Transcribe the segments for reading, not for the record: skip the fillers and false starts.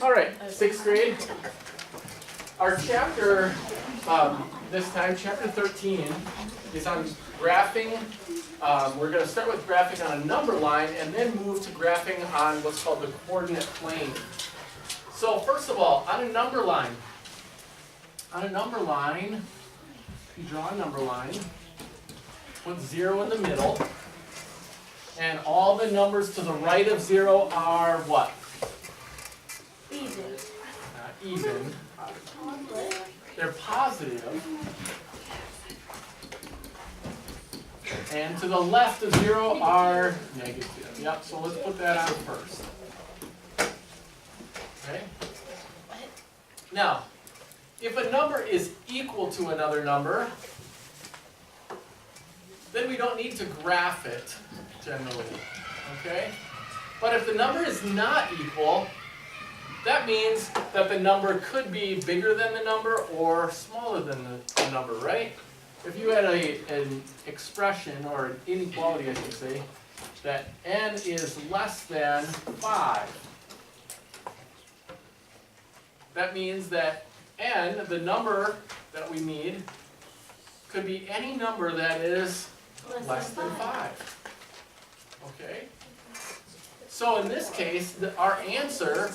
All right, sixth grade. Our chapter, this time, chapter 13, is on graphing. We're going to start with graphing on a number line and then move to graphing on what's called the coordinate plane. So first of all, on a number line, you draw a number line, put 0 in the middle, and all the numbers to the right of 0 are what? Even. Even. They're positive. And to the left of 0 are negative. Yep, so let's put that on first. Okay? Now, if a number is equal to another number, then we don't need to graph it, generally. Okay? But if the number is not equal, that means that the number could be bigger than the number or smaller than the number, right? If you had an expression, or an inequality I should say, that n is less than 5, that means that n, the number that we need, could be any number that is less than 5. Okay? So in this case, our answer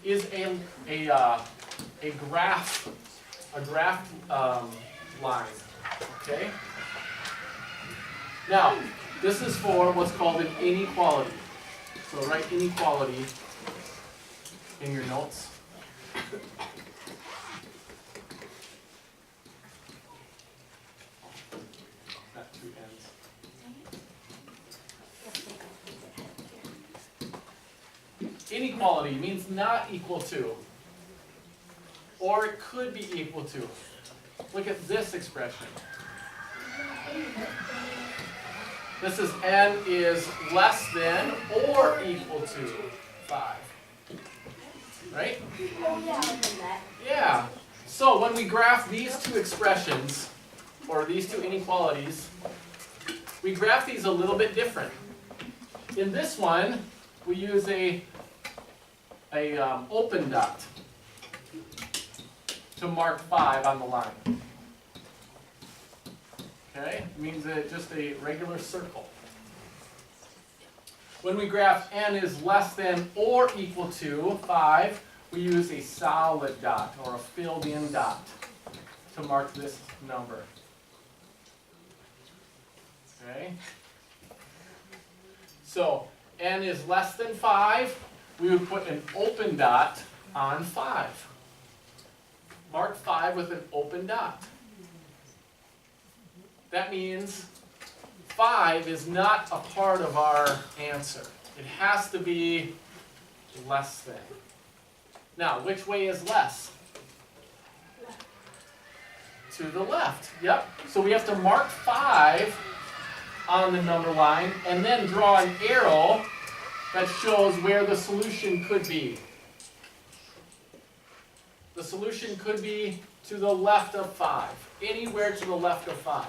is a graph line. Okay? Now, this is for what's called an inequality. So write inequality in your notes. Not two ends. Inequality means not equal to, or it could be equal to. Look at this expression. This is n is less than or equal to 5. Right? Yeah. So when we graph these two expressions, or these two inequalities, we graph these a little bit different. In this one, we use a open dot to mark 5 on the line. Okay? It means just a regular circle. When we graph n is less than or equal to 5, we use a solid dot or a filled in dot to mark this number. Okay? So n is less than 5, we would put an open dot on 5. Mark 5 with an open dot. That means 5 is not a part of our answer. It has to be less than. Now, which way is less? To the left. Yep. So we have to mark 5 on the number line and then draw an arrow that shows where the solution could be. The solution could be to the left of 5. Anywhere to the left of 5.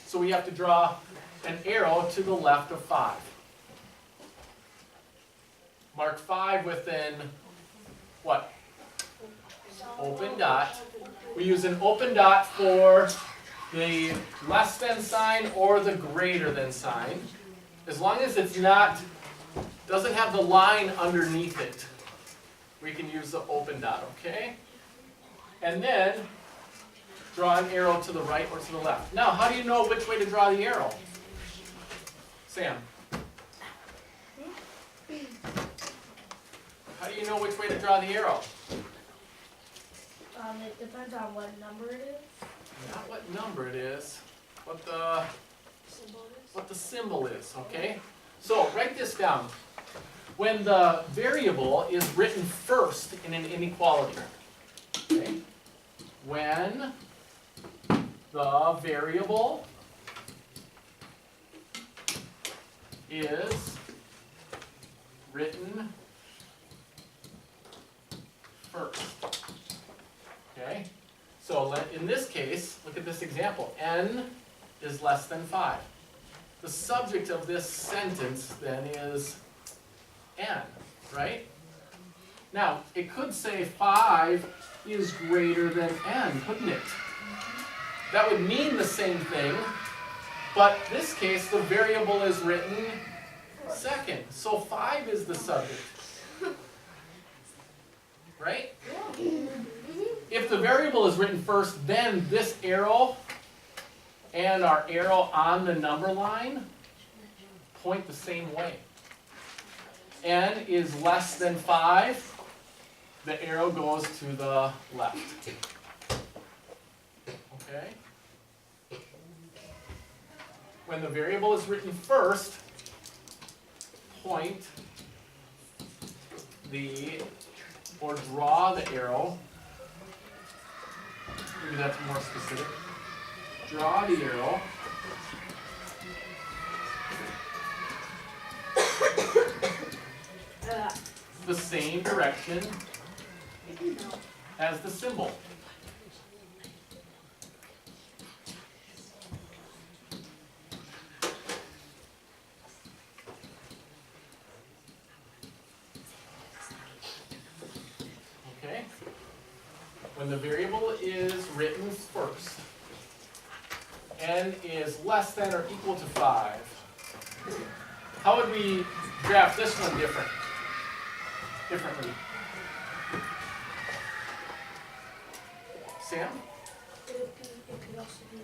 So we have to draw an arrow to the left of 5. Mark 5 with an what? Open dot. We use an open dot for the less than sign or the greater than sign. As long as it's not, doesn't have the line underneath it, we can use the open dot, okay? And then draw an arrow to the right or to the left. Now, how do you know which way to draw the arrow? Sam? How do you know which way to draw the arrow? It depends on what number it is. Not what number it is, what the symbol is, okay? So, write this down. When the variable is written first in an inequality, okay? When the variable is written first. Okay? So in this case, look at this example. N is less than 5. The subject of this sentence then is n, right? Now, it could say 5 is greater than n, couldn't it? That would mean the same thing, but in this case, the variable is written second. So 5 is the subject. Right? If the variable is written first, then this arrow and our arrow on the number line point the same way. N is less than 5, the arrow goes to the left. Okay? When the variable is written first, point or draw the arrow. Maybe that's more specific. Draw the arrow. The same direction as the symbol. Okay? When the variable is written first, n is less than or equal to 5. How would we graph this one differently? Sam? It could also be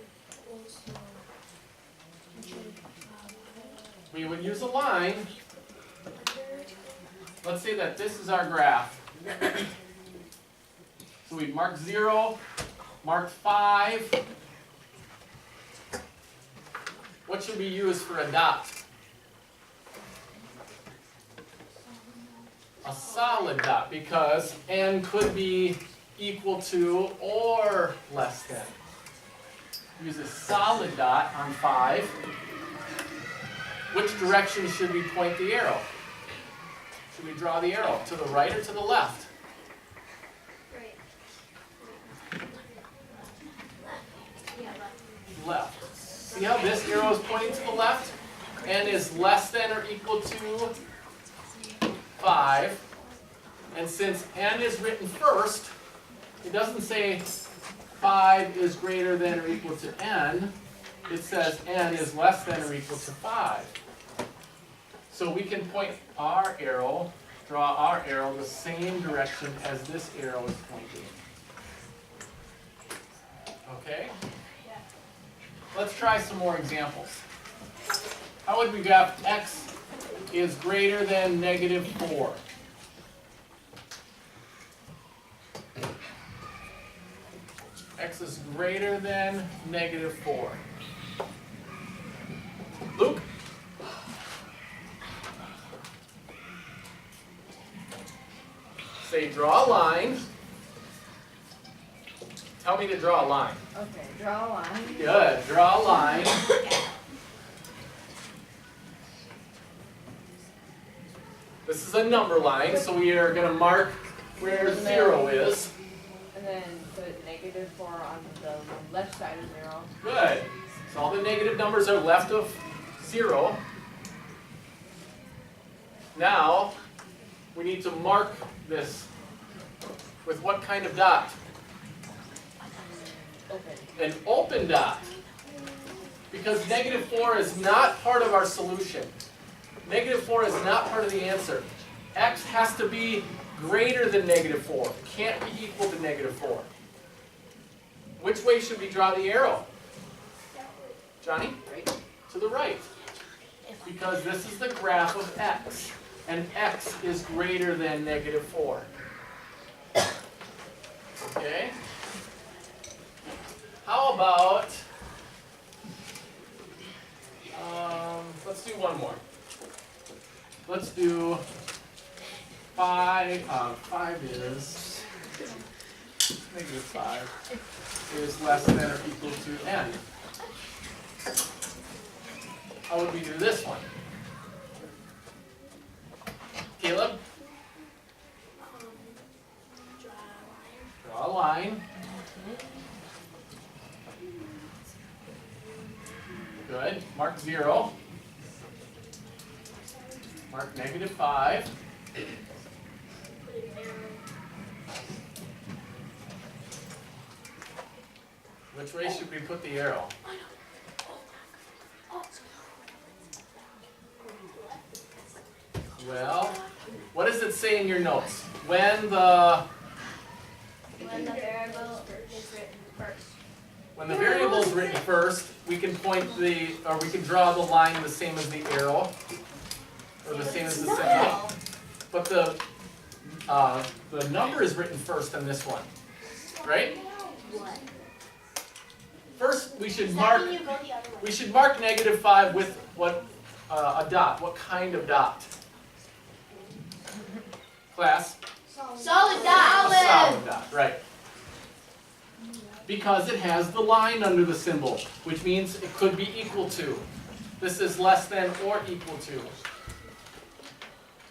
We would use a line. Let's say that this is our graph. So we'd mark 0, mark 5. What should we use for a dot? A solid dot, because n could be equal to or less than. Use a solid dot on 5. Which direction should we point the arrow? Should we draw the arrow? To the right or to the left? Right. Left. See how this arrow is pointing to the left? N is less than or equal to 5. And since n is written first, it doesn't say 5 is greater than or equal to n. It says n is less than or equal to 5. So we can point our arrow, draw our arrow the same direction as this arrow is pointing. Okay? Let's try some more examples. How would we graph x is greater than negative 4? X is greater than negative 4. Luke? Say draw a line. Tell me to draw a line. Okay, draw a line. Good. Draw a line. This is a number line, so we are going to mark where 0 is. And then put negative 4 on the left side of 0. Good. So all the negative numbers are left of 0. Now, we need to mark this with what kind of dot? Open. An open dot. Because negative 4 is not part of our solution. Negative 4 is not part of the answer. X has to be greater than negative 4. It can't be equal to negative 4. Which way should we draw the arrow? Johnny? Right. To the right. Because this is the graph of x. And x is greater than negative 4. Okay? How about, let's do one more. Let's do 5, 5 is, negative 5 is less than or equal to n. How would we do this one? Caleb? Draw a line. Good. Mark 0. Mark negative 5. Put an arrow Which way should we put the arrow? Well, what does it say in your notes? When the variable is written first. When the variable is written first, we can we can draw the line the same as the arrow, or the same as the symbol. But the number is written first on this one, right? What? First, we should Does mark that mean you go the other way? -5 with what a dot. What kind of dot? Class. Solid A dot. solid dot, right? Because it has the line under the symbol, which means it could be equal to. This is less than or equal to.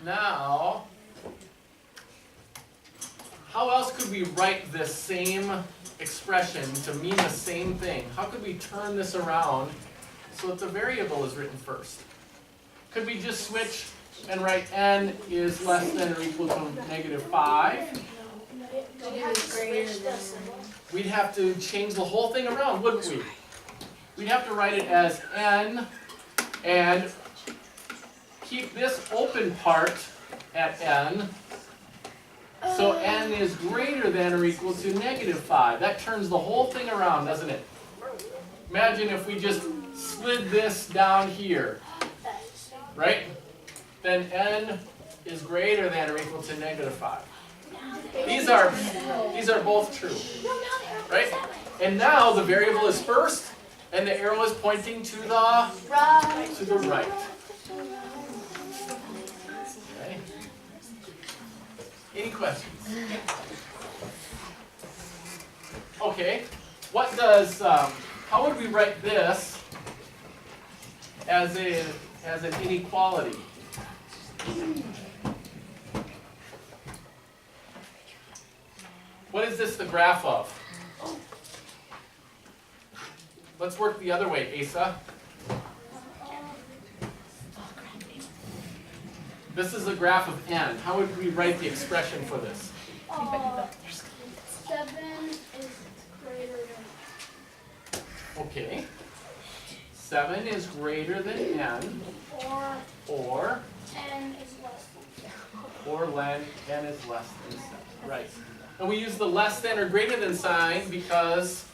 Now, how else could we write this same expression to mean the same thing? How could we turn this around so that the variable is written first? Could we just switch and write n is less than or equal to -5? Do you have to switch the symbol? We'd have to change the whole thing around, wouldn't we? We'd have to write it as n and keep this open part at n. So n is greater than or equal to -5. That turns the whole thing around, doesn't it? Imagine if we just slid this down here, right? Then n is greater than or equal to -5. These are both true, right? And now the variable is first, and the arrow is pointing to the right. Okay. Any questions? Okay. What does how would we write this as an inequality? What is this the graph of? Let's work the other way, Asa. This is the graph of n. How would we write the expression for this? 7 is greater than. Okay. 7 is greater than n, or N is less than. n is less than 7. Right. And we use the less than or greater than sign because,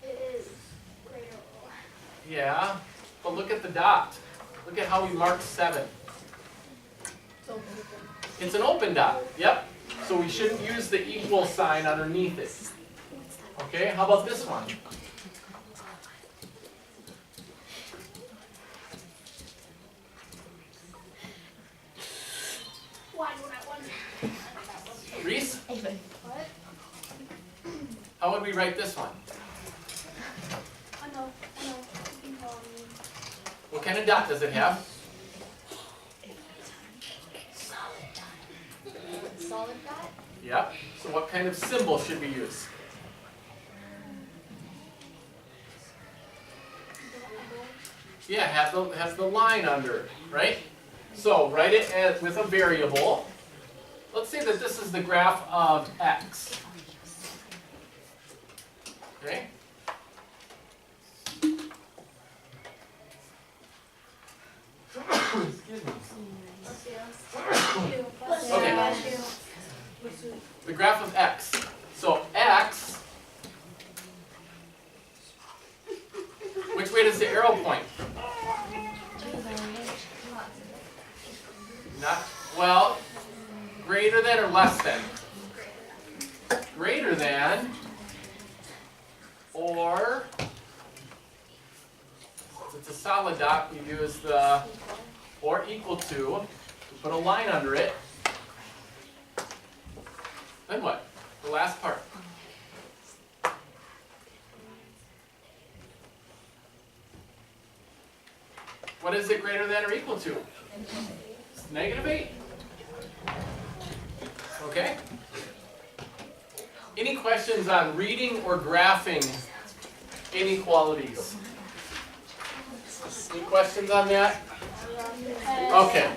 It is greater or. yeah, but look at the dot. Look at how we marked 7. It's an open dot, yep. So we shouldn't use the equal sign underneath it. Okay, how about this one? Why do I want? Reese, What? how would we write this one? I know. You can call me. What kind of dot does it have? Solid dot? Yep. So what kind of symbol should we use? Yeah, has the line under, right? So write it as with a variable. Let's say that this is the graph of x. Okay? Excuse me. Okay. The graph of x. So x, which way does the arrow point? Not, well, greater than or less than? Greater than, or, since it's a solid dot, we use the or equal to, put a line under it. Then what? The last part. What is it greater than or equal to? It's -8. Okay? Any questions on reading or graphing inequalities? Any questions on that? Okay.